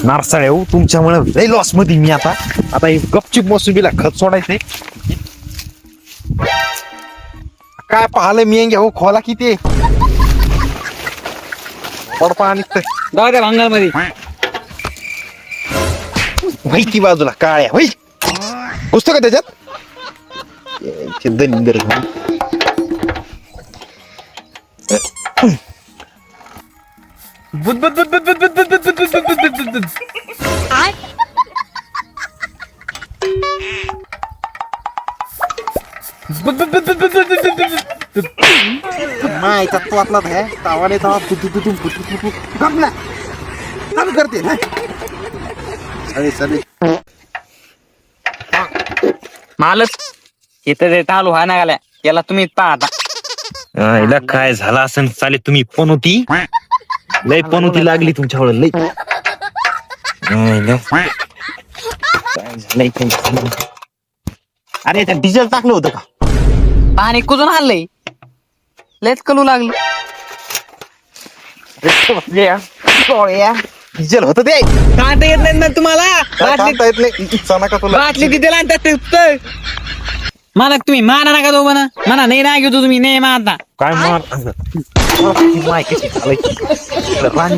नारसाळे हो तुमच्यामुळे लय लॉस मध्ये मी आता आता हे गपचूप मोसंबीला खत सोडायचंय. काय पाहिलं मी घ्या हो खोला किती पडपा आणि जाऊ द्या भांगामध्ये. माहिती बाजूला काळ्या होई घुसतो का त्याच्यात दलिंदर बुद बुद बुद बुद बुद बुद बुद बुद बुद बुद बुद बुद बुद. बुद बुद बुद बुद बुद बुद बुद बुद बुद. मायचा तोतला है तावाने तावा गपला चालू करते ना अरे सरे मालक इथं ते चालू हा नागाल्या याला तुम्ही पाहता. हिला काय झाला असं चाले तुम्ही पण होती लय पण होती लागली तुमच्यावर लय काय झालंय काय? अरे त्या डिझेल टाकलं होतं का पाणी कुजून आणलंय लेट कलू लागलं. डिझेल होतं ते काढता येत नाही ना तुम्हाला काय बाटली सांगता येत नाही इच्छा नका तुला बाटली तिथे आणतात ते उत्तर. मालक तुम्ही माना नका तो म्हणा नाही ना घेतो तुम्ही नाही मानता. काय मार माय कशी चालायची राणी